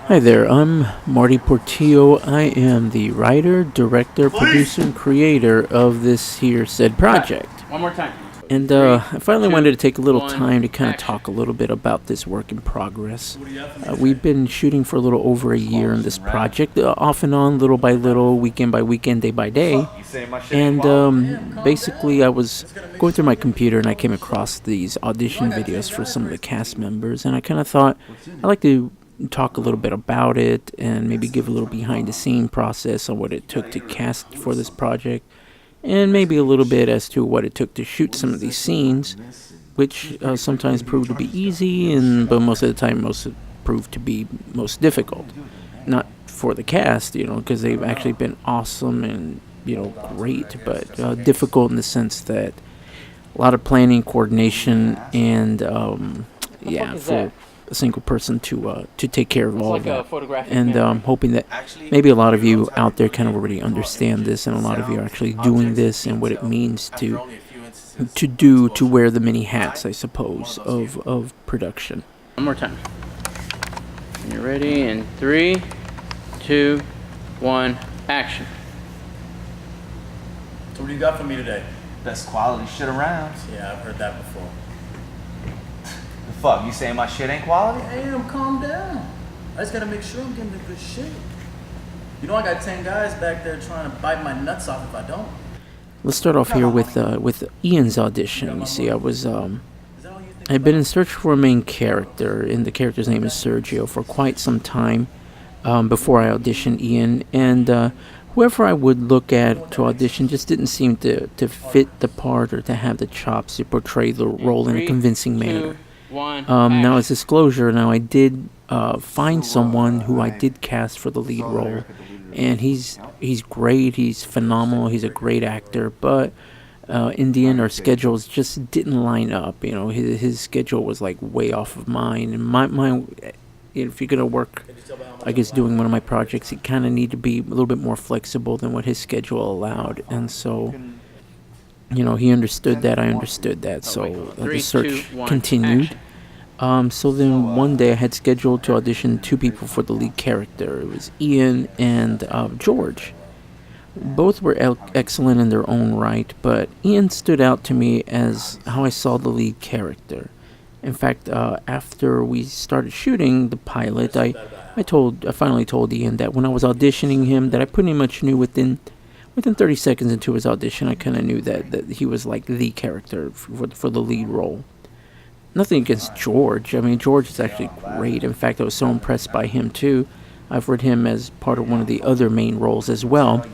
Hi there, I'm Marty Portillo. I am the writer, director, producer, and creator of this here said project. One more time. And I finally wanted to take a little time to kind of talk a little bit about this work in progress. We've been shooting for a little over a year in this project, off and on, little by little, weekend by weekend, day by day. And basically, I was going through my computer and I came across these audition videos for some of the cast members, and I kind of thought I'd like to talk a little bit about it and maybe give a little behind the scene process on what it took to cast for this project, and maybe a little bit as to what it took to shoot some of these scenes, which sometimes proved to be easy, but most of the time proved to be most difficult. Not for the cast, because they've actually been awesome and great, but difficult in the sense that a lot of planning, coordination, and for a single person to take care of all of that. And I'm hoping that maybe a lot of you out there kind of already understand this, and a lot of you are actually doing this and what it means to wear the many hats, I suppose, of production. One more time. And you're ready in 3, 2, 1, action. So what do you got for me today? Best quality shit around. Yeah, I've heard that before. The fuck? You saying my shit ain't quality? Damn, calm down. I just gotta make sure I'm getting the good shit. You know I got 10 guys back there trying to bite my nuts off if I don't. Let's start off here with Ian's audition. You see, I've been in search for a main character, and the character's name is Sergio, for quite some time before I auditioned Ian, and whoever I would look at to audition just didn't seem to fit the part or to have the chops to portray the role in a convincing manner. Now, as disclosure, I did find someone who I did cast for the lead role, and he's great, he's phenomenal, he's a great actor, but in the end our schedules just didn't line up. His schedule was like way off of mine, and my if you're gonna work, I guess, doing one of my projects, you kind of need to be a little bit more flexible than what his schedule allowed. And so he understood that, I understood that, so the search continued. So then one day I had scheduled to audition 2 people for the lead character. It was Ian and George. Both were excellent in their own right, but Ian stood out to me as how I saw the lead character. In fact, after we started shooting the pilot, I finally told Ian that when I was auditioning him, that I pretty much knew within 30 seconds into his audition, I kind of knew that he was like the character for the lead role. Nothing against George. I mean, George is actually great. In fact, I was so impressed by him too. I've heard him as part of one of the other main roles as well.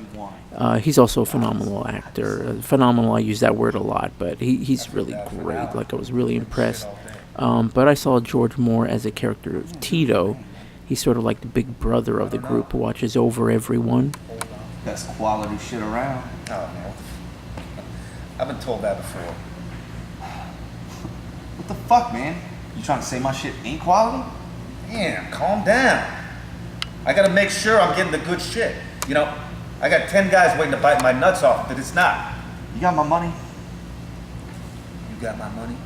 He's also a phenomenal actor. Phenomenal, I use that word a lot, but he's really great. Like, I was really impressed. But I saw George more as a character of Tito. He's sort of like the big brother of the group who watches over everyone. Best quality shit around. Oh, man. I've been told that before. What the fuck, man? You trying to say my shit ain't quality? Damn, calm down. I gotta make sure I'm getting the good shit. I got 10 guys waiting to bite my nuts off, but it's not. You got my money? You got my money?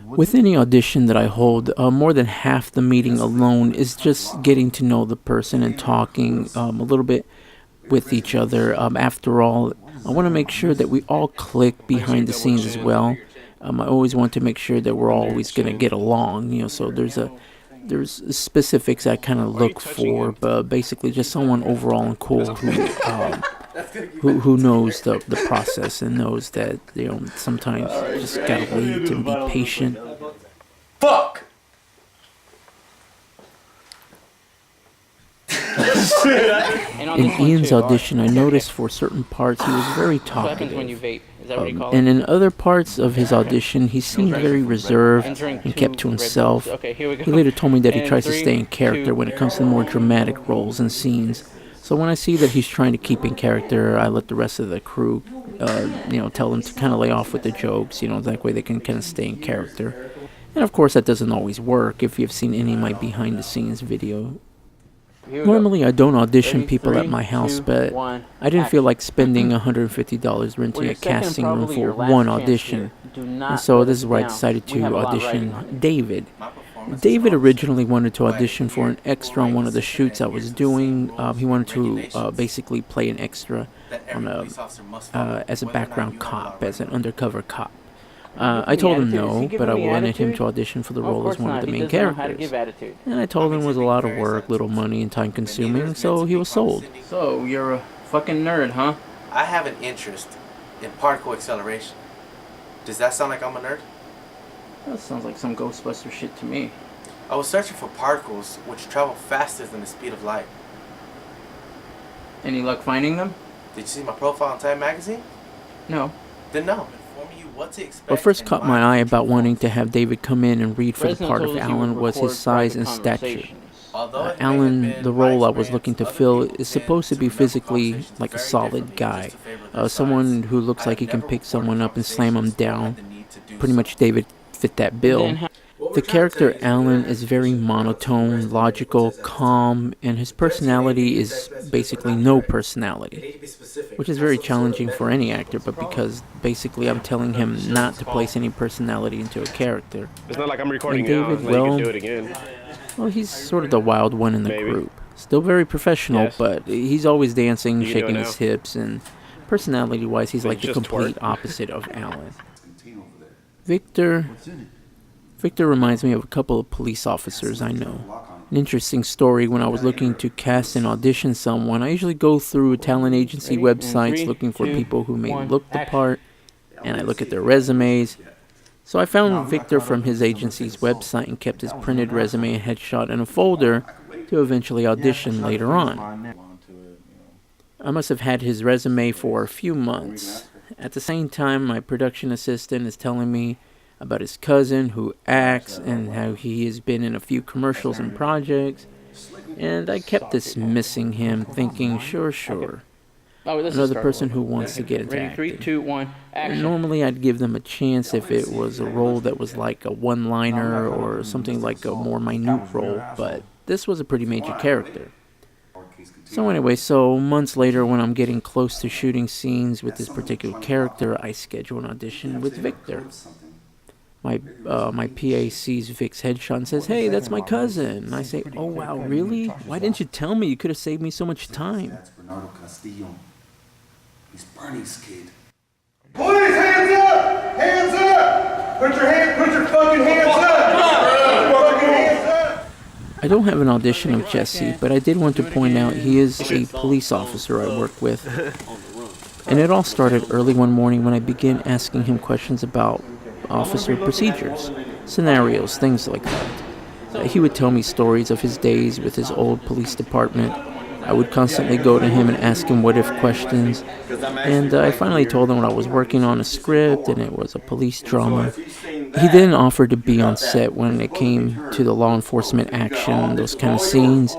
With any audition that I hold, more than half the meeting alone is just getting to know the person and talking a little bit with each other. After all, I want to make sure that we all click behind the scenes as well. I always want to make sure that we're always going to get along, so there's specifics I kind of look for, but basically just someone overall and cool who knows the process and knows that sometimes you just gotta wait and be patient. Fuck! In Ian's audition, I noticed for certain parts he was very talkative. And in other parts of his audition, he seemed very reserved and kept to himself. He later told me that he tries to stay in character when it comes to more dramatic roles and scenes. So when I see that he's trying to keep in character, I let the rest of the crew, tell them to kind of lay off with the jokes, that way they can kind of stay in character. And of course, that doesn't always work. If you've seen any of my behind-the-scenes video, normally I don't audition people at my house, but I didn't feel like spending $150 renting a casting room for one audition. And so this is where I decided to audition David. David originally wanted to audition for an extra on one of the shoots I was doing. He wanted to basically play an extra on as a background cop, as an undercover cop. I told him no, but I wanted him to audition for the role as one of the main characters. And I told him it was a lot of work, little money, and time consuming, so he was sold. So, you're a fucking nerd, huh? I have an interest in particle acceleration. Does that sound like I'm a nerd? That sounds like some Ghostbuster shit to me. I was searching for particles which travel faster than the speed of light. Any luck finding them? Did you see my profile in Time magazine? No. Then no. Informing you what to expect. What first caught my eye about wanting to have David come in and read for the part of Alan was his size and stature. Alan, the role I was looking to fill, is supposed to be physically like a solid guy. Someone who looks like he can pick someone up and slam them down. Pretty much David fit that bill. The character Alan is very monotone, logical, calm, and his personality is basically no personality, which is very challenging for any actor, but because basically I'm telling him not to place any personality into a character. It's not like I'm recording And David, now, you can do it again. Well, he's sort of the wild one in the group. Still very professional, Yes. but he's always dancing, You can do shaking it his now. hips, and personality-wise, he's like the just complete twerk. opposite of Alan. Victor reminds me of a couple of police officers I know. An interesting story: when I was looking to cast and audition someone, I usually go through talent agency websites looking for people who may look the part, and I look at their resumes. So I found Victor from his agency's website and kept his printed resume and headshot in a folder to eventually audition later on. I must have had his resume for a few months. At the same time, my production assistant is telling me about his cousin who acts and how he has been in a few commercials and projects. And I kept dismissing him, thinking, sure. Another person who wants to get into acting. 3, 2, 1, And action. normally I'd give them a chance if it was a role that was like a one-liner or something like a more minute role, but this was a pretty major character. So anyway, months later when I'm getting close to shooting scenes with this particular character, I schedule an audition with Victor. My PA sees Vic's headshot and says, "Hey, that's my cousin." And I say, "Oh wow, really? Why didn't you tell me? You could have saved me so much time." That's Bernardo Castillo. He's Bernie's kid. Police, hands up! Hands up! Put your fucking hands up! Fucking hands up! I don't have an audition of Jesse, but I did want to point out he is a police officer I work with. And it all started early one morning when I began asking him questions about officer procedures, scenarios, things like that. He would tell me stories of his days with his old police department. I would constantly go to him and ask him what-if questions. And I finally told him I was working on a script and it was a police drama. He then offered to be on set when it came to the law enforcement action, those kind of scenes.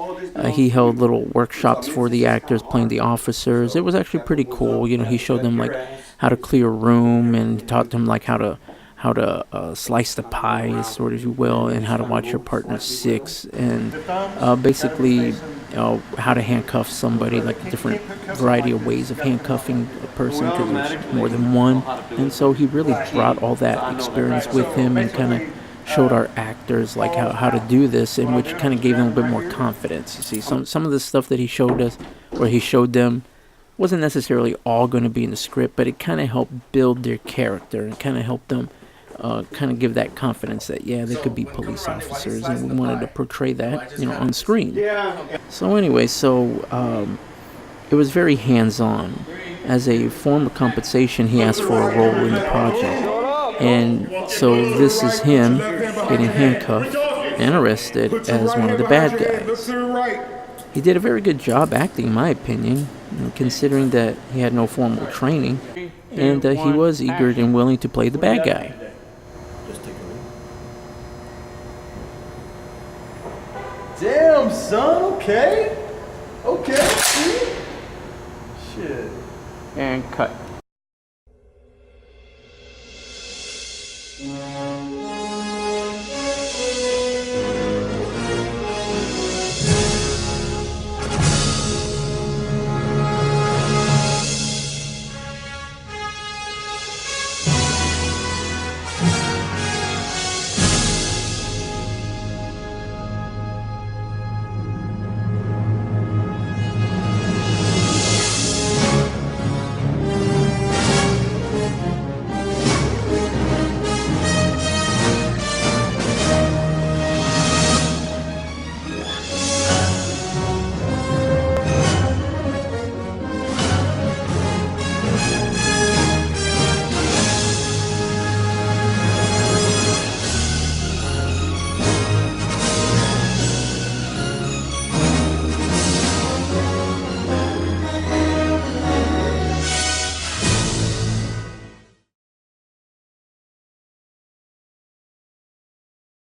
He held little workshops for the actors playing the officers. It was actually pretty cool. You know, he showed them like how to clear a room and taught them like how to slice the pie, sort of, if you will, and how to watch your partner six, and basically how to handcuff somebody, like a different variety of ways of handcuffing a person because there's more than one. And so he really brought all that experience with him and kind of showed our actors like how to do this, and which kind of gave them a bit more confidence. You see, some of the stuff that he showed us, or he showed them, wasn't necessarily all going to be in the script, but it kind of helped build their character and kind of helped them kind of give that confidence that, yeah, they could be police officers, and we wanted to portray that, you know, on screen. So anyway, it was very hands-on. As a form of compensation, he asked for a role in the project. And so this is him getting handcuffed and arrested as one of the bad guys. He did a very good job acting, in my opinion, considering that he had no formal training, and he was eager and willing to play the bad guy. Damn, son, okay. Shit. And cut.